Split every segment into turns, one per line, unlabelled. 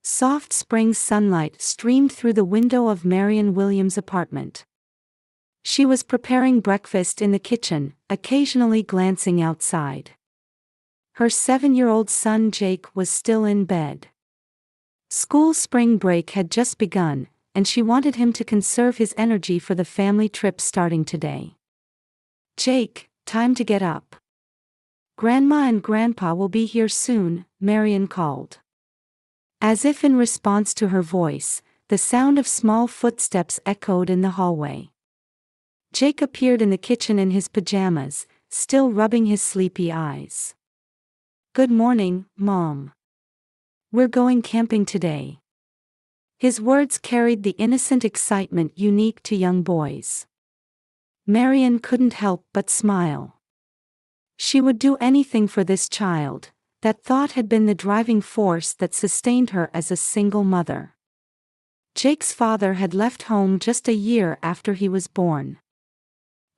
Soft spring sunlight streamed through the window of Marion Williams' apartment. She was preparing breakfast in the kitchen, occasionally glancing outside. Her 7-year-old son Jake was still in bed. School spring break had just begun, and she wanted him to conserve his energy for the family trip starting today. "Jake, time to get up. Grandma and Grandpa will be here soon," Marion called. As if in response to her voice, the sound of small footsteps echoed in the hallway. Jake appeared in the kitchen in his pajamas, still rubbing his sleepy eyes. "Good morning, Mom. We're going camping today." His words carried the innocent excitement unique to young boys. Marion couldn't help but smile. She would do anything for this child. That thought had been the driving force that sustained her as a single mother. Jake's father had left home just a year after he was born.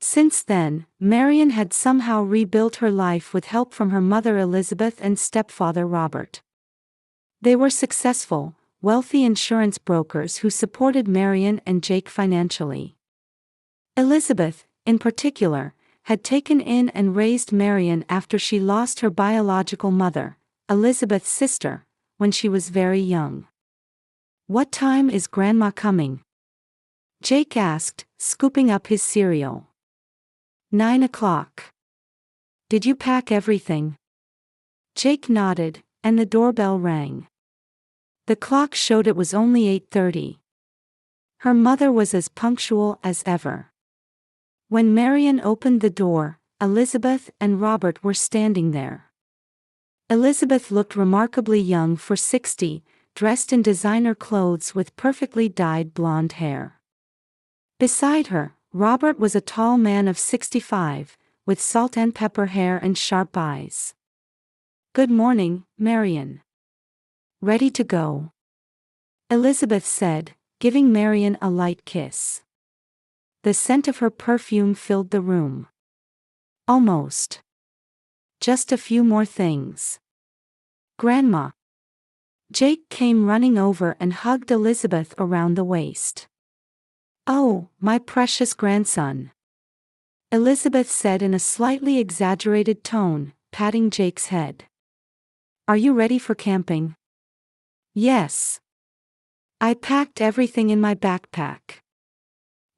Since then, Marion had somehow rebuilt her life with help from her mother Elizabeth and stepfather Robert. They were successful, wealthy insurance brokers who supported Marion and Jake financially. Elizabeth, in particular, had taken in and raised Marion after she lost her biological mother, Elizabeth's sister, when she was very young. "What time is Grandma coming?" Jake asked, scooping up his cereal. 9 o'clock. "Did you pack everything?" Jake nodded, and the doorbell rang. The clock showed it was only 8:30. Her mother was as punctual as ever. When Marion opened the door, Elizabeth and Robert were standing there. Elizabeth looked remarkably young for 60, dressed in designer clothes with perfectly dyed blonde hair. Beside her, Robert was a tall man of 65, with salt and pepper hair and sharp eyes. "Good morning, Marion. Ready to go?" Elizabeth said, giving Marion a light kiss. The scent of her perfume filled the room. "Almost. Just a few more things." "Grandma." Jake came running over and hugged Elizabeth around the waist. "Oh, my precious grandson," Elizabeth said in a slightly exaggerated tone, patting Jake's head. "Are you ready for camping?" "Yes. I packed everything in my backpack."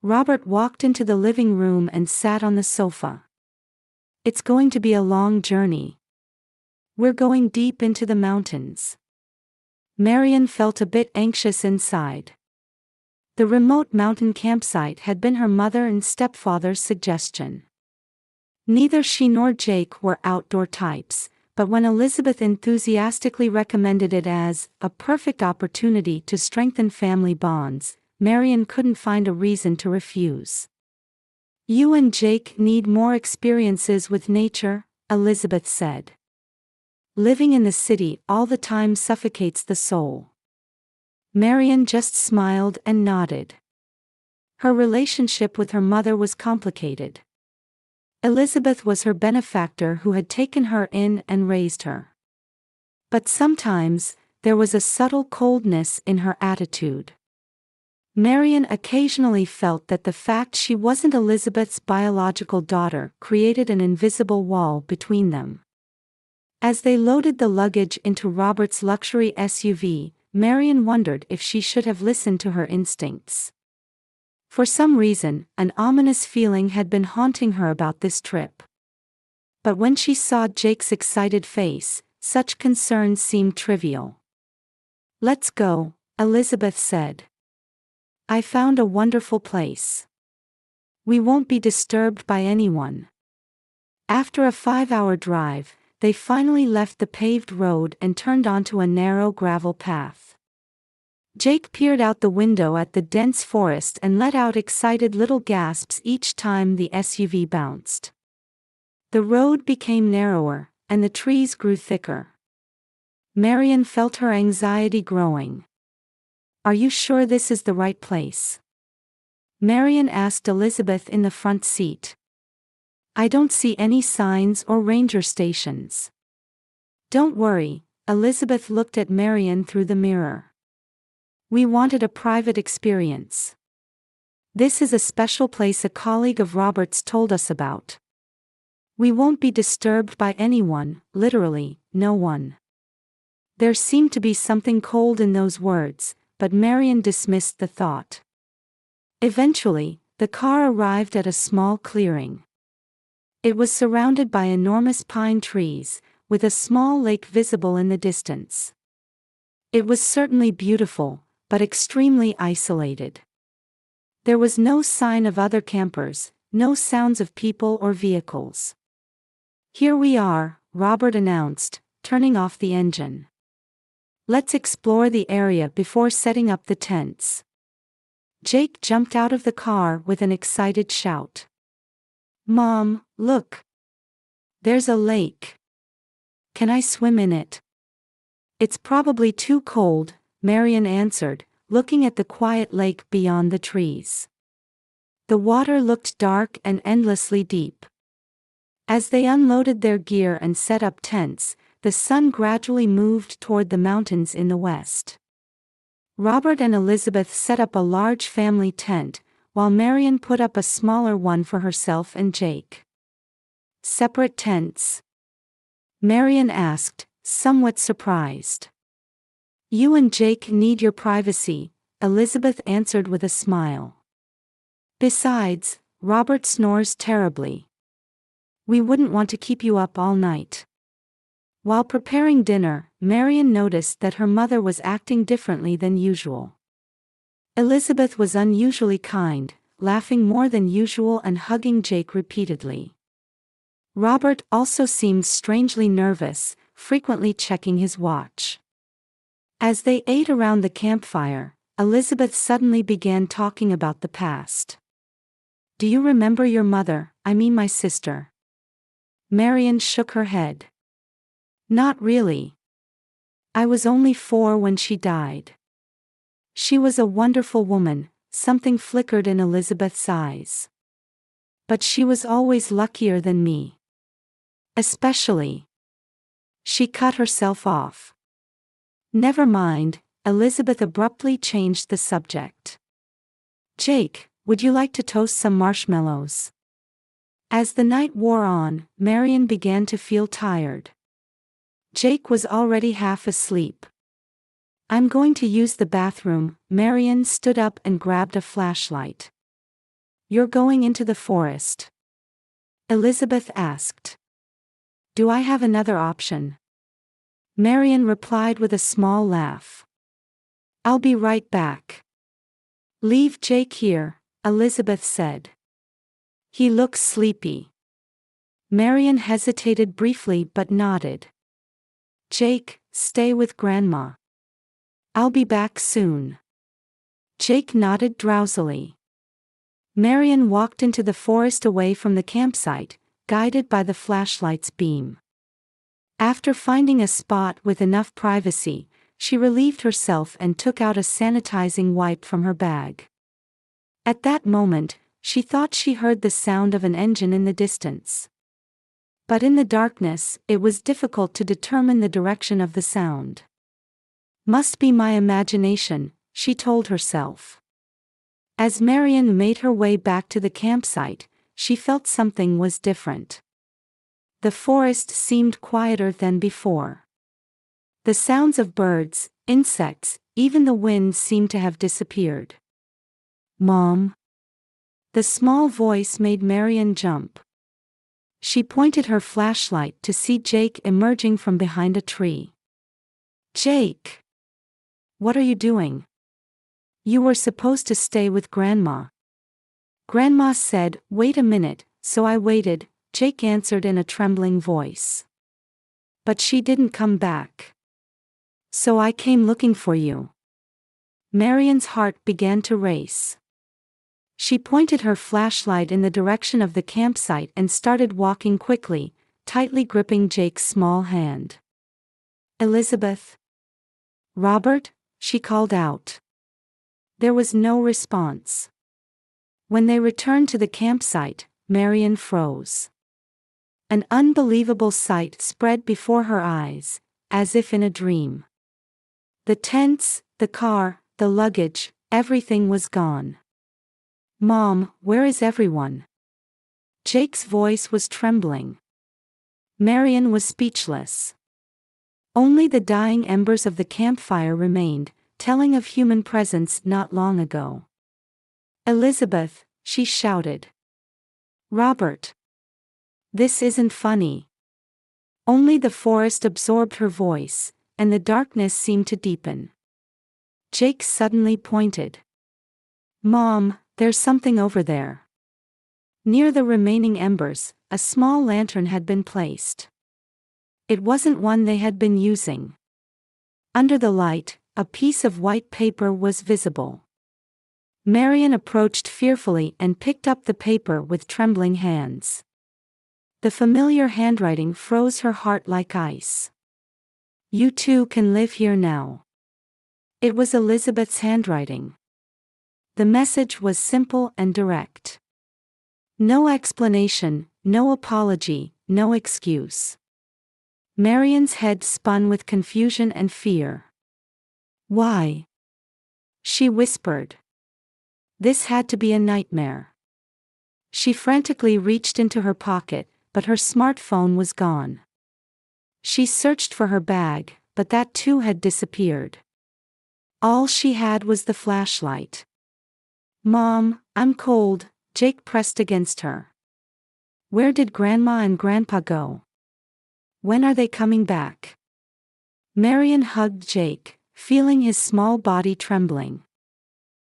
Robert walked into the living room and sat on the sofa. "It's going to be a long journey. We're going deep into the mountains." Marion felt a bit anxious inside. The remote mountain campsite had been her mother and stepfather's suggestion. Neither she nor Jake were outdoor types, but when Elizabeth enthusiastically recommended it as a perfect opportunity to strengthen family bonds, Marion couldn't find a reason to refuse. "You and Jake need more experiences with nature," Elizabeth said. "Living in the city all the time suffocates the soul." Marion just smiled and nodded. Her relationship with her mother was complicated. Elizabeth was her benefactor who had taken her in and raised her. But sometimes, there was a subtle coldness in her attitude. Marion occasionally felt that the fact she wasn't Elizabeth's biological daughter created an invisible wall between them. As they loaded the luggage into Robert's luxury SUV, Marion wondered if she should have listened to her instincts. For some reason, an ominous feeling had been haunting her about this trip. But when she saw Jake's excited face, such concerns seemed trivial. "Let's go," Elizabeth said. "I found a wonderful place. We won't be disturbed by anyone." After a 5-hour drive, they finally left the paved road and turned onto a narrow gravel path. Jake peered out the window at the dense forest and let out excited little gasps each time the SUV bounced. The road became narrower, and the trees grew thicker. Marion felt her anxiety growing. "Are you sure this is the right place?" Marion asked Elizabeth in the front seat. "I don't see any signs or ranger stations." "Don't worry," Elizabeth looked at Marion through the mirror. We wanted a private experience. This is a special place a colleague of Robert's told us about. We won't be disturbed by anyone, literally, no one. There seemed to be something cold in those words, but Marian dismissed the thought. Eventually, the car arrived at a small clearing. It was surrounded by enormous pine trees, with a small lake visible in the distance. It was certainly beautiful, but extremely isolated. There was no sign of other campers, no sounds of people or vehicles. "Here we are," Robert announced, turning off the engine. "Let's explore the area before setting up the tents." Jake jumped out of the car with an excited shout. "Mom, look! There's a lake. Can I swim in it?" "It's probably too cold," Marian answered, looking at the quiet lake beyond the trees. The water looked dark and endlessly deep. As they unloaded their gear and set up tents, the sun gradually moved toward the mountains in the west. Robert and Elizabeth set up a large family tent, while Marian put up a smaller one for herself and Jake. "Separate tents?" Marian asked, somewhat surprised. "You and Jake need your privacy," Elizabeth answered with a smile. "Besides, Robert snores terribly. We wouldn't want to keep you up all night." While preparing dinner, Marian noticed that her mother was acting differently than usual. Elizabeth was unusually kind, laughing more than usual and hugging Jake repeatedly. Robert also seemed strangely nervous, frequently checking his watch. As they ate around the campfire, Elizabeth suddenly began talking about the past. "Do you remember your mother, I mean my sister?" Marian shook her head. "Not really. I was only 4 when she died." "She was a wonderful woman," something flickered in Elizabeth's eyes. "But she was always luckier than me. Especially." She cut herself off. "Never mind," Elizabeth abruptly changed the subject. "Jake, would you like to toast some marshmallows?" As the night wore on, Marian began to feel tired. Jake was already half asleep. "I'm going to use the bathroom." Marian stood up and grabbed a flashlight. "You're going into the forest?" Elizabeth asked. "Do I have another option?" Marian replied with a small laugh. "I'll be right back." "Leave Jake here," Elizabeth said. "He looks sleepy." Marian hesitated briefly but nodded. "Jake, stay with Grandma. I'll be back soon." Jake nodded drowsily. Marian walked into the forest away from the campsite, guided by the flashlight's beam. After finding a spot with enough privacy, she relieved herself and took out a sanitizing wipe from her bag. At that moment, she thought she heard the sound of an engine in the distance. But in the darkness, it was difficult to determine the direction of the sound. "Must be my imagination," she told herself. As Marian made her way back to the campsite, she felt something was different. The forest seemed quieter than before. The sounds of birds, insects, even the wind seemed to have disappeared. "Mom?" The small voice made Marian jump. She pointed her flashlight to see Jake emerging from behind a tree. "Jake! What are you doing? You were supposed to stay with Grandma." "Grandma said, wait a minute, so I waited," Jake answered in a trembling voice. "But she didn't come back. So I came looking for you." Marian's heart began to race. She pointed her flashlight in the direction of the campsite and started walking quickly, tightly gripping Jake's small hand. "Elizabeth? Robert?" she called out. There was no response. When they returned to the campsite, Marian froze. An unbelievable sight spread before her eyes, as if in a dream. The tents, the car, the luggage, everything was gone. "Mom, where is everyone?" Jake's voice was trembling. Marian was speechless. Only the dying embers of the campfire remained, telling of human presence not long ago. "Elizabeth," she shouted. "Robert. This isn't funny." Only the forest absorbed her voice, and the darkness seemed to deepen. Jake suddenly pointed. "Mom, there's something over there." Near the remaining embers, a small lantern had been placed. It wasn't one they had been using. Under the light, a piece of white paper was visible. Marian approached fearfully and picked up the paper with trembling hands. The familiar handwriting froze her heart like ice. "You two can live here now." It was Elizabeth's handwriting. The message was simple and direct. No explanation, no apology, no excuse. Marian's head spun with confusion and fear. "Why?" she whispered. This had to be a nightmare. She frantically reached into her pocket, but her smartphone was gone. She searched for her bag, but that too had disappeared. All she had was the flashlight. "Mom, I'm cold," Jake pressed against her. "Where did Grandma and Grandpa go? When are they coming back?" Marian hugged Jake, feeling his small body trembling.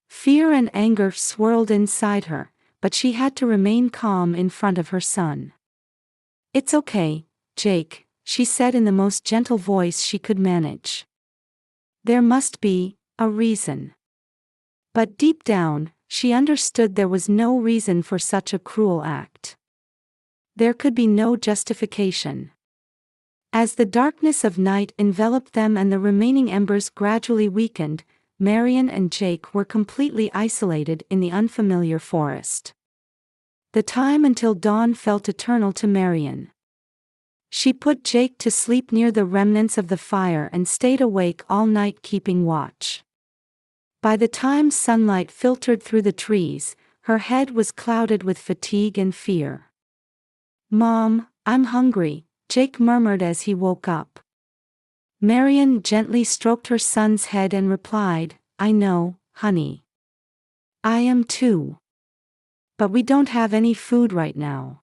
Fear and anger swirled inside her, but she had to remain calm in front of her son. "It's okay, Jake," she said in the most gentle voice she could manage. "There must be a reason." But deep down, she understood there was no reason for such a cruel act. There could be no justification. As the darkness of night enveloped them and the remaining embers gradually weakened, Marian and Jake were completely isolated in the unfamiliar forest. The time until dawn felt eternal to Marian. She put Jake to sleep near the remnants of the fire and stayed awake all night keeping watch. By the time sunlight filtered through the trees, her head was clouded with fatigue and fear. "Mom, I'm hungry," Jake murmured as he woke up. Marian gently stroked her son's head and replied, "I know, honey. I am too. But we don't have any food right now.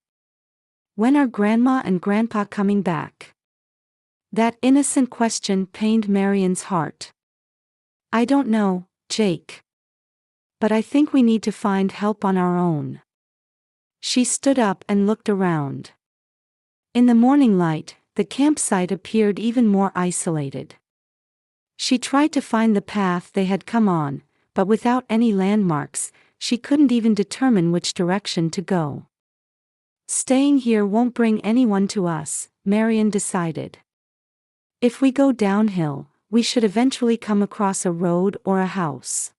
When are Grandma and Grandpa coming back?" That innocent question pained Marian's heart. "I don't know, Jake. But I think we need to find help on our own." She stood up and looked around. In the morning light, the campsite appeared even more isolated. She tried to find the path they had come on, but without any landmarks, she couldn't even determine which direction to go. "Staying here won't bring anyone to us," Marian decided. "If we go downhill, we should eventually come across a road or a house."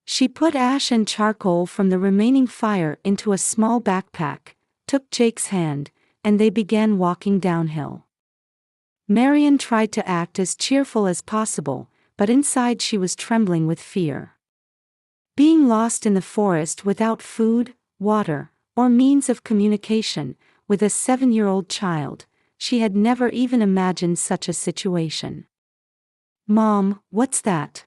She put ash and charcoal from the remaining fire into a small backpack, took Jake's hand, and they began walking downhill. Marian tried to act as cheerful as possible, but inside she was trembling with fear. Being lost in the forest without food, water, or means of communication, with a 7-year-old child, she had never even imagined such a situation. "Mom, what's that?"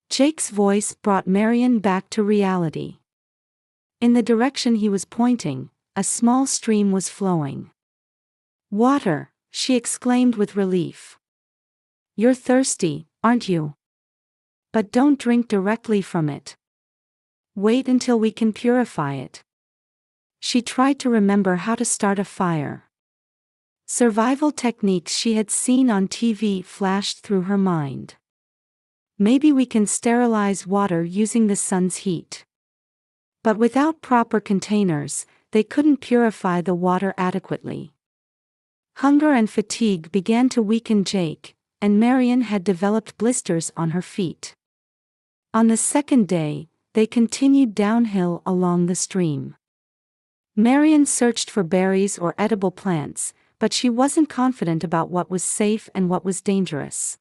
Jake's voice brought Marian back to reality. In the direction he was pointing, a small stream was flowing. "Water," she exclaimed with relief. "You're thirsty, aren't you? But don't drink directly from it. Wait until we can purify it." She tried to remember how to start a fire. Survival techniques she had seen on TV flashed through her mind. "Maybe we can sterilize water using the sun's heat." But without proper containers, they couldn't purify the water adequately. Hunger and fatigue began to weaken Jake, and Marian had developed blisters on her feet. On the second day, they continued downhill along the stream. Marian searched for berries or edible plants, but she wasn't confident about what was safe and what was dangerous.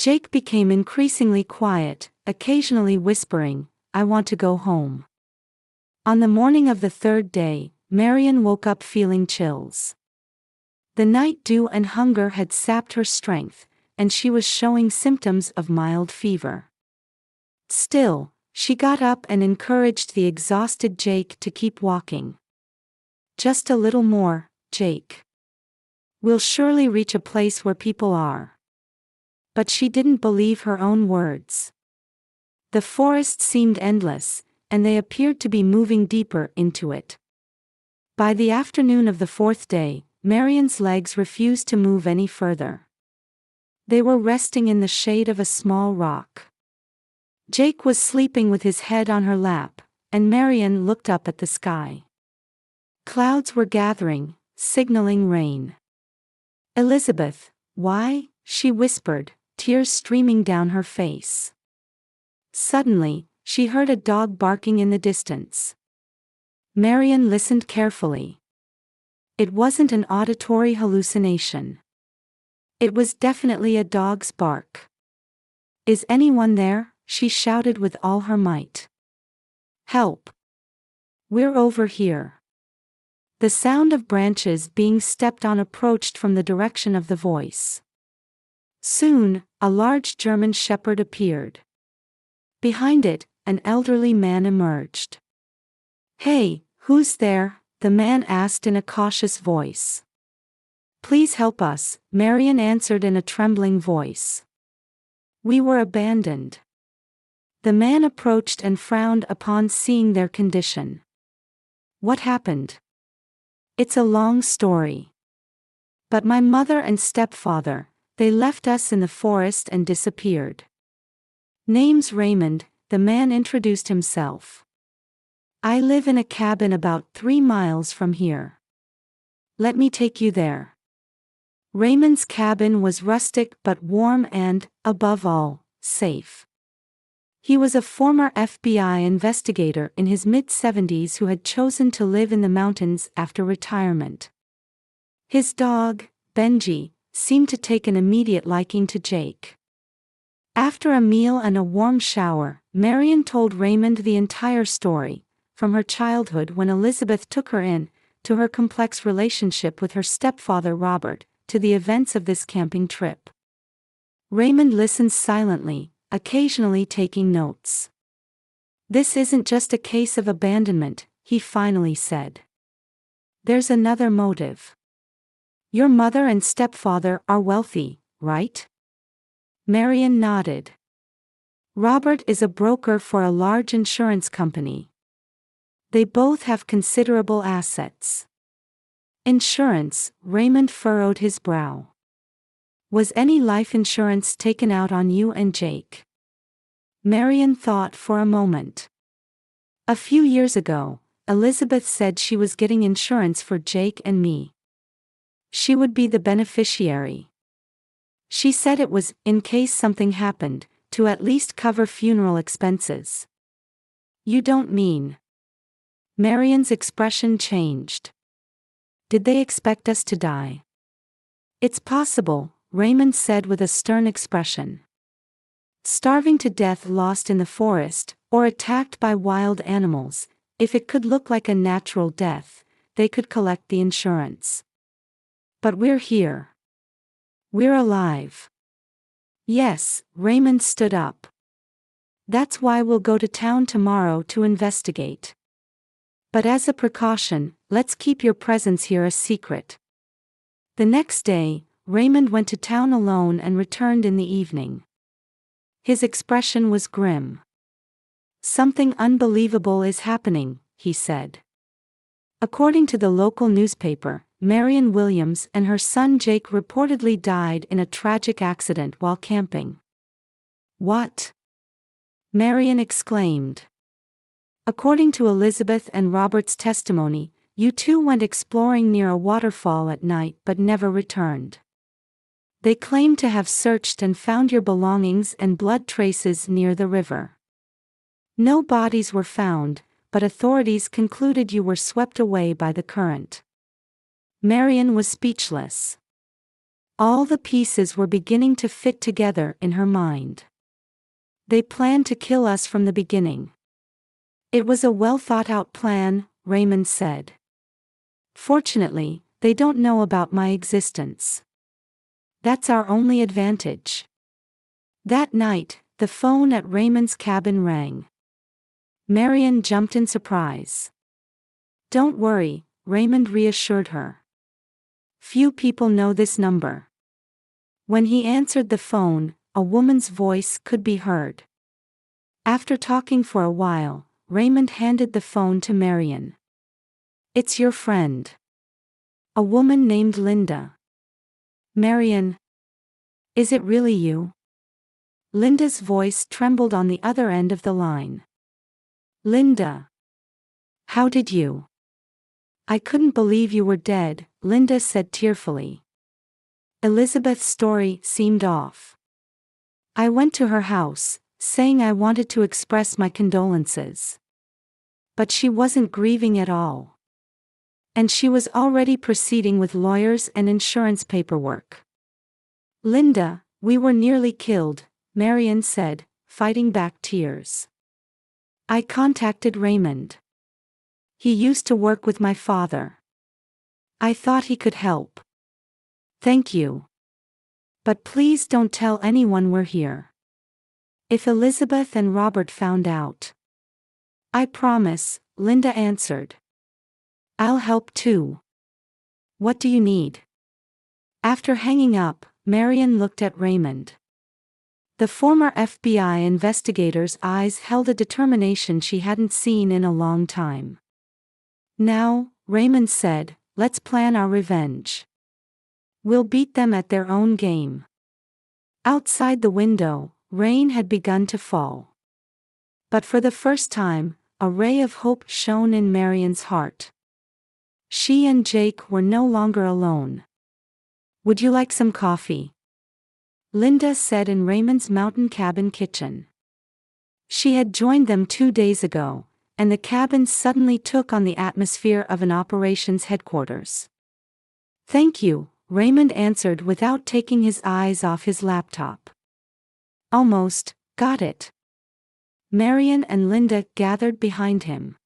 Jake became increasingly quiet, occasionally whispering, "I want to go home." On the morning of the third day, Marian woke up feeling chills. The night dew and hunger had sapped her strength, and she was showing symptoms of mild fever. Still, she got up and encouraged the exhausted Jake to keep walking. "Just a little more, Jake. We'll surely reach a place where people are." But she didn't believe her own words. The forest seemed endless, and they appeared to be moving deeper into it. By the afternoon of the fourth day, Marian's legs refused to move any further. They were resting in the shade of a small rock. Jake was sleeping with his head on her lap, and Marian looked up at the sky. Clouds were gathering, signaling rain. "Elizabeth, why?" she whispered, tears streaming down her face. Suddenly, she heard a dog barking in the distance. Marian listened carefully. It wasn't an auditory hallucination. It was definitely a dog's bark. "Is anyone there?" she shouted with all her might. "Help! We're over here." The sound of branches being stepped on approached from the direction of the voice. Soon, a large German shepherd appeared. Behind it, an elderly man emerged. "Hey, who's there?" the man asked in a cautious voice. "Please help us," Marian answered in a trembling voice. "We were abandoned." The man approached and frowned upon seeing their condition. "What happened?" "It's a long story. But my mother and stepfather, they left us in the forest and disappeared." "Name's Raymond," the man introduced himself. "I live in a cabin about 3 miles from here. Let me take you there." Raymond's cabin was rustic but warm and, above all, safe. He was a former FBI investigator in his mid-70s who had chosen to live in the mountains after retirement. His dog, Benji, seemed to take an immediate liking to Jake. After a meal and a warm shower, Marian told Raymond the entire story, from her childhood when Elizabeth took her in, to her complex relationship with her stepfather Robert, to the events of this camping trip. Raymond listened silently, occasionally taking notes. "This isn't just a case of abandonment," he finally said. "There's another motive. Your mother and stepfather are wealthy, right?" Marian nodded. "Robert is a broker for a large insurance company. They both have considerable assets." "Insurance," Raymond furrowed his brow. "Was any life insurance taken out on you and Jake?" Marian thought for a moment. "A few years ago, Elizabeth said she was getting insurance for Jake and me. She would be the beneficiary. She said it was, in case something happened, to at least cover funeral expenses." "You don't mean?" Marian's expression changed. "Did they expect us to die?" "It's possible," Raymond said with a stern expression. "Starving to death lost in the forest, or attacked by wild animals, if it could look like a natural death, they could collect the insurance. But we're here. We're alive." "Yes," Raymond stood up. "That's why we'll go to town tomorrow to investigate. But as a precaution, let's keep your presence here a secret." The next day, Raymond went to town alone and returned in the evening. His expression was grim. "Something unbelievable is happening," he said. According to the local newspaper, Marian Williams and her son Jake reportedly died in a tragic accident while camping. "What?" Marian exclaimed. "According to Elizabeth and Robert's testimony, you two went exploring near a waterfall at night but never returned. They claim to have searched and found your belongings and blood traces near the river. No bodies were found, but authorities concluded you were swept away by the current." Marian was speechless. All the pieces were beginning to fit together in her mind. They planned to kill us from the beginning. It was a well-thought-out plan, Raymond said. Fortunately, they don't know about my existence. That's our only advantage. That night, the phone at Raymond's cabin rang. Marian jumped in surprise. Don't worry, Raymond reassured her. Few people know this number. When he answered the phone, a woman's voice could be heard. After talking for a while, Raymond handed the phone to Marian. It's your friend. A woman named Linda. Marian. Is it really you? Linda's voice trembled on the other end of the line. Linda. How did you? I couldn't believe you were dead, Linda said tearfully. Elizabeth's story seemed off. I went to her house, saying I wanted to express my condolences. But she wasn't grieving at all. And she was already proceeding with lawyers and insurance paperwork. Linda, we were nearly killed, Marian said, fighting back tears. I contacted Raymond. He used to work with my father. I thought he could help. Thank you. But please don't tell anyone we're here. If Elizabeth and Robert found out. I promise, Linda answered. I'll help too. What do you need? After hanging up, Marian looked at Raymond. The former FBI investigator's eyes held a determination she hadn't seen in a long time. Now, Raymond said, let's plan our revenge. We'll beat them at their own game. Outside the window, rain had begun to fall. But for the first time, a ray of hope shone in Marian's heart. She and Jake were no longer alone. Would you like some coffee? Linda said in Raymond's mountain cabin kitchen. She had joined them 2 days ago, and the cabin suddenly took on the atmosphere of an operations headquarters. Thank you, Raymond answered without taking his eyes off his laptop. Almost, got it. Marian and Linda gathered behind him.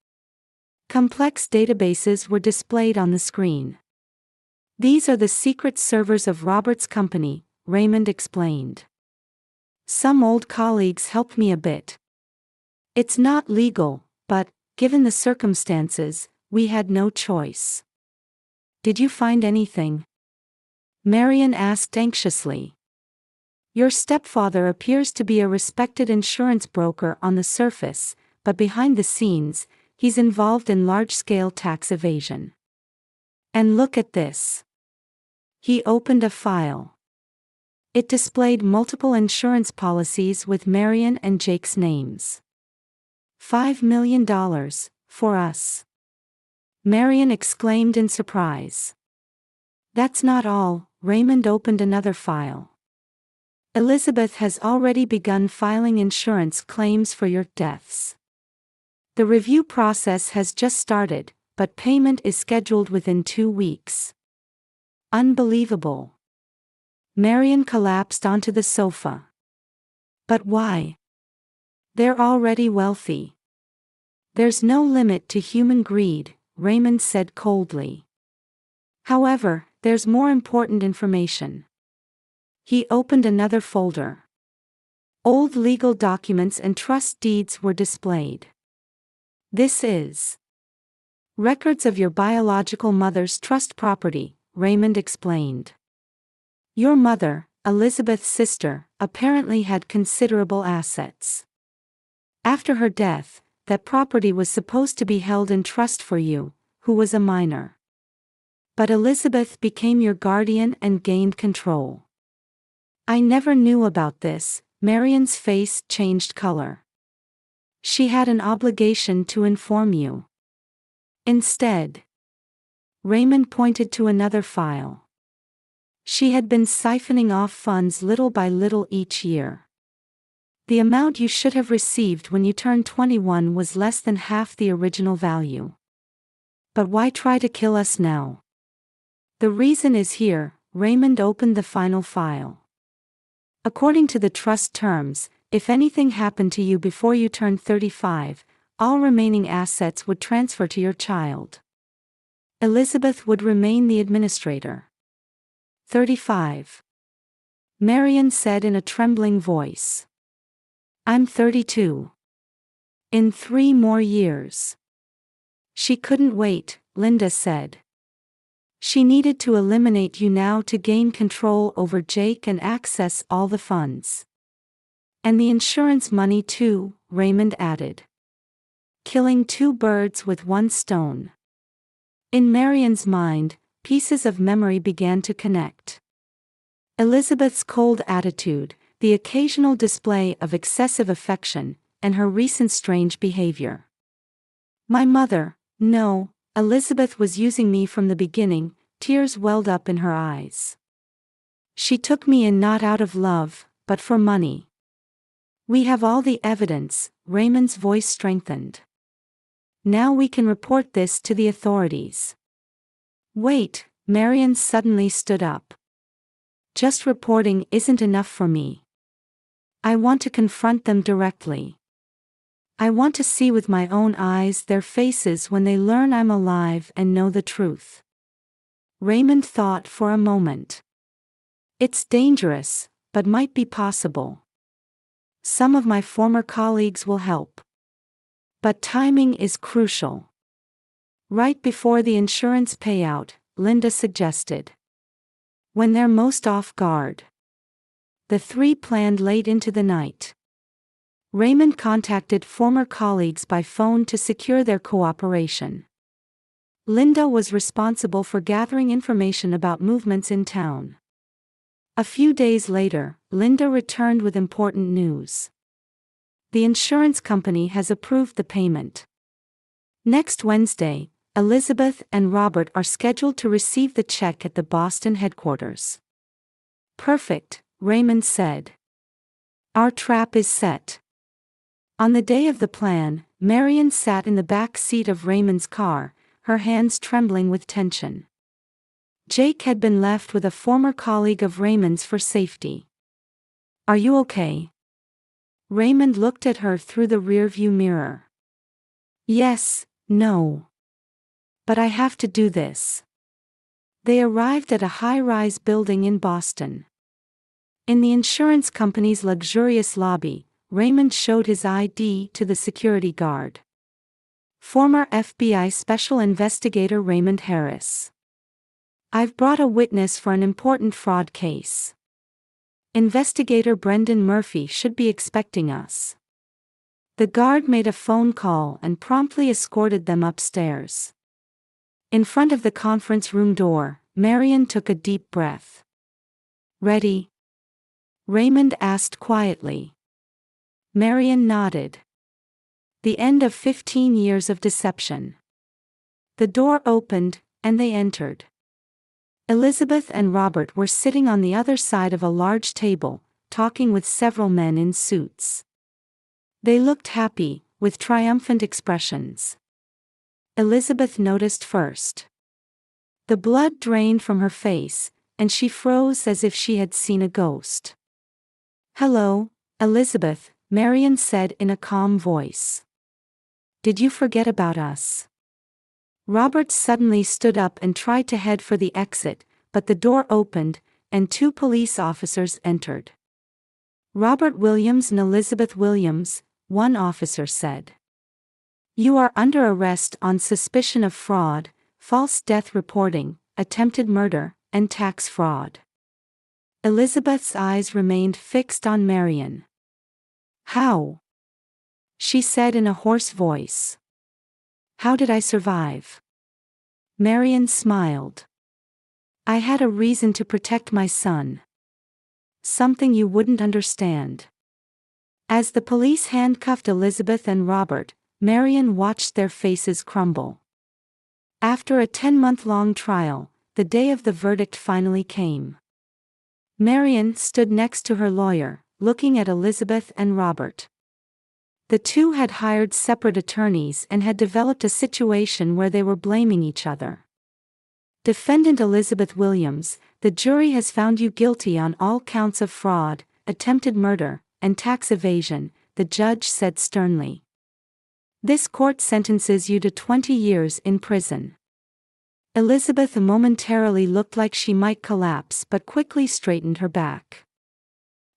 Complex databases were displayed on the screen. These are the secret servers of Robert's company, Raymond explained. Some old colleagues helped me a bit. It's not legal, but, given the circumstances, we had no choice. Did you find anything? Marian asked anxiously. Your stepfather appears to be a respected insurance broker on the surface, but behind the scenes, he's involved in large-scale tax evasion. And look at this. He opened a file. It displayed multiple insurance policies with Marian and Jake's names. $5 million, for us. Marian exclaimed in surprise. That's not all, Raymond opened another file. Elizabeth has already begun filing insurance claims for your deaths. The review process has just started, but payment is scheduled within 2 weeks. Unbelievable. Marian collapsed onto the sofa. But why? They're already wealthy. There's no limit to human greed, Raymond said coldly. However, there's more important information. He opened another folder. Old legal documents and trust deeds were displayed. This is records of your biological mother's trust property, Raymond explained. Your mother, Elizabeth's sister, apparently had considerable assets. After her death, that property was supposed to be held in trust for you, who was a minor. But Elizabeth became your guardian and gained control. I never knew about this, Marian's face changed color. She had an obligation to inform you. Instead, Raymond pointed to another file. She had been siphoning off funds little by little each year. The amount you should have received when you turned 21 was less than half the original value. But why try to kill us now? The reason is here, Raymond opened the final file. According to the trust terms, if anything happened to you before you turned 35, all remaining assets would transfer to your child. Elizabeth would remain the administrator. 35. Marian said in a trembling voice. I'm 32. In 3 more years. She couldn't wait, Linda said. She needed to eliminate you now to gain control over Jake and access all the funds. And the insurance money too, Raymond added. Killing 2 birds with 1 stone. In Marian's mind, pieces of memory began to connect. Elizabeth's cold attitude, the occasional display of excessive affection, and her recent strange behavior. My mother, no, Elizabeth was using me from the beginning, tears welled up in her eyes. She took me in not out of love, but for money. We have all the evidence, Raymond's voice strengthened. Now we can report this to the authorities. Wait, Marian suddenly stood up. Just reporting isn't enough for me. I want to confront them directly. I want to see with my own eyes their faces when they learn I'm alive and know the truth. Raymond thought for a moment. It's dangerous, but might be possible. Some of my former colleagues will help. But timing is crucial. Right before the insurance payout, Linda suggested. When they're most off guard. The 3 planned late into the night. Raymond contacted former colleagues by phone to secure their cooperation. Linda was responsible for gathering information about movements in town. A few days later, Linda returned with important news. The insurance company has approved the payment. Next Wednesday, Elizabeth and Robert are scheduled to receive the check at the Boston headquarters. Perfect, Raymond said. Our trap is set. On the day of the plan, Marian sat in the back seat of Raymond's car, her hands trembling with tension. Jake had been left with a former colleague of Raymond's for safety. Are you okay? Raymond looked at her through the rearview mirror. Yes, no. But I have to do this. They arrived at a high-rise building in Boston. In the insurance company's luxurious lobby, Raymond showed his ID to the security guard. Former FBI Special Investigator Raymond Harris. I've brought a witness for an important fraud case. Investigator Brendan Murphy should be expecting us. The guard made a phone call and promptly escorted them upstairs. In front of the conference room door, Marian took a deep breath. Ready? Raymond asked quietly. Marian nodded. The end of 15 years of deception. The door opened, and they entered. Elizabeth and Robert were sitting on the other side of a large table, talking with several men in suits. They looked happy, with triumphant expressions. Elizabeth noticed first. The blood drained from her face, and she froze as if she had seen a ghost. Hello, Elizabeth, Marian said in a calm voice. Did you forget about us? Robert suddenly stood up and tried to head for the exit, but the door opened, and 2 police officers entered. Robert Williams and Elizabeth Williams, one officer said. You are under arrest on suspicion of fraud, false death reporting, attempted murder, and tax fraud. Elizabeth's eyes remained fixed on Marian. How? She said in a hoarse voice. How did I survive? Marian smiled. I had a reason to protect my son. Something you wouldn't understand. As the police handcuffed Elizabeth and Robert, Marian watched their faces crumble. After a 10-month-long trial, the day of the verdict finally came. Marian stood next to her lawyer, looking at Elizabeth and Robert. The 2 had hired separate attorneys and had developed a situation where they were blaming each other. Defendant Elizabeth Williams, the jury has found you guilty on all counts of fraud, attempted murder, and tax evasion," the judge said sternly. "This court sentences you to 20 years in prison." Elizabeth momentarily looked like she might collapse but quickly straightened her back.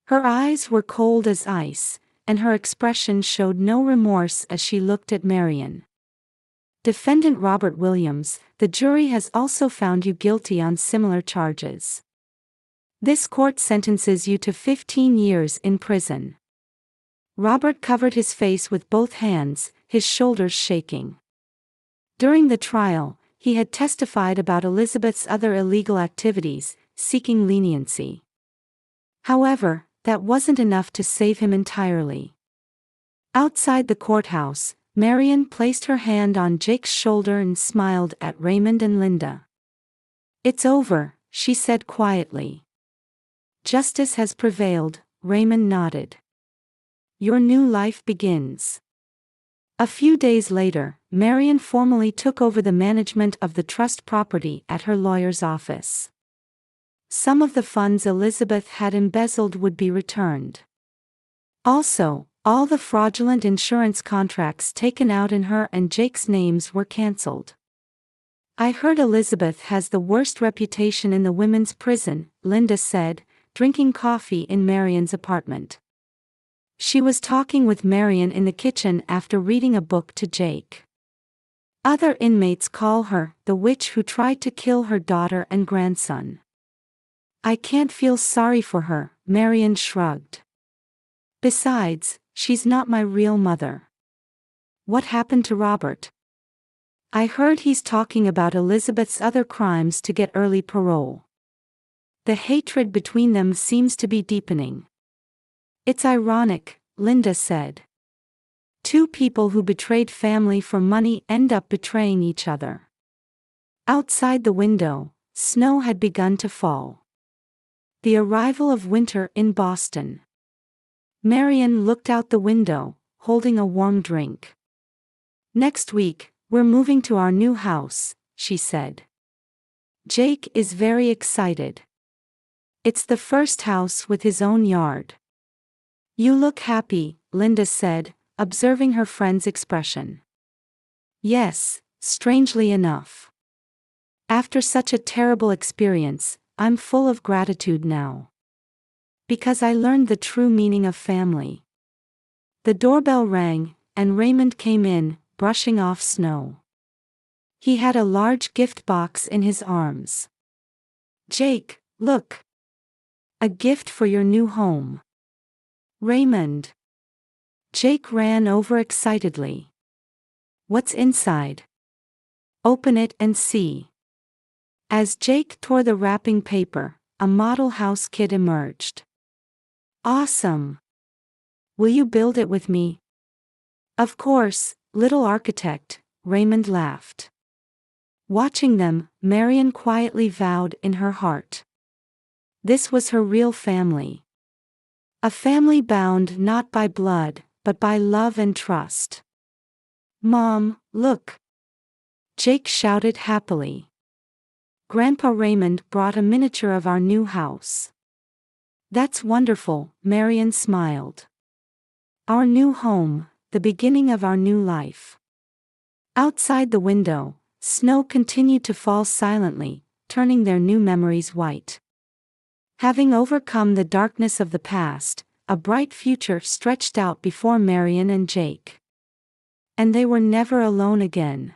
Her eyes were cold as ice, and her expression showed no remorse as she looked at Marion. "Defendant Robert Williams, the jury has also found you guilty on similar charges. This court sentences you to 15 years in prison." Robert covered his face with both hands, his shoulders shaking. During the trial, he had testified about Elizabeth's other illegal activities, seeking leniency. However, that wasn't enough to save him entirely. Outside the courthouse, Marion placed her hand on Jake's shoulder and smiled at Raymond and Linda. "It's over," she said quietly. "Justice has prevailed," Raymond nodded. "Your new life begins." A few days later, Marion formally took over the management of the trust property at her lawyer's office. Some of the funds Elizabeth had embezzled would be returned. Also, all the fraudulent insurance contracts taken out in her and Jake's names were cancelled. "I heard Elizabeth has the worst reputation in the women's prison," Linda said, drinking coffee in Marion's apartment. She was talking with Marion in the kitchen after reading a book to Jake. "Other inmates call her the witch who tried to kill her daughter and grandson." "I can't feel sorry for her," Marion shrugged. "Besides, she's not my real mother." "What happened to Robert?" "I heard he's talking about Elizabeth's other crimes to get early parole. The hatred between them seems to be deepening." "It's ironic," Linda said. "Two people who betrayed family for money end up betraying each other." Outside the window, snow had begun to fall. The arrival of winter in Boston. Marion looked out the window, holding a warm drink. "Next week, we're moving to our new house," she said. "Jake is very excited. It's the first house with his own yard." "You look happy," Linda said, observing her friend's expression. "Yes, strangely enough. After such a terrible experience, I'm full of gratitude now. Because I learned the true meaning of family." The doorbell rang, and Raymond came in, brushing off snow. He had a large gift box in his arms. "Jake, look. A gift for your new home." "Raymond." Jake ran over excitedly. "What's inside?" "Open it and see." As Jake tore the wrapping paper, a model house kit emerged. "Awesome! Will you build it with me?" "Of course, little architect," Raymond laughed. Watching them, Marion quietly vowed in her heart. This was her real family. A family bound not by blood, but by love and trust. "Mom, look!" Jake shouted happily. "Grandpa Raymond brought a miniature of our new house." "That's wonderful," Marion smiled. "Our new home, the beginning of our new life." Outside the window, snow continued to fall silently, turning their new memories white. Having overcome the darkness of the past, a bright future stretched out before Marion and Jake. And they were never alone again.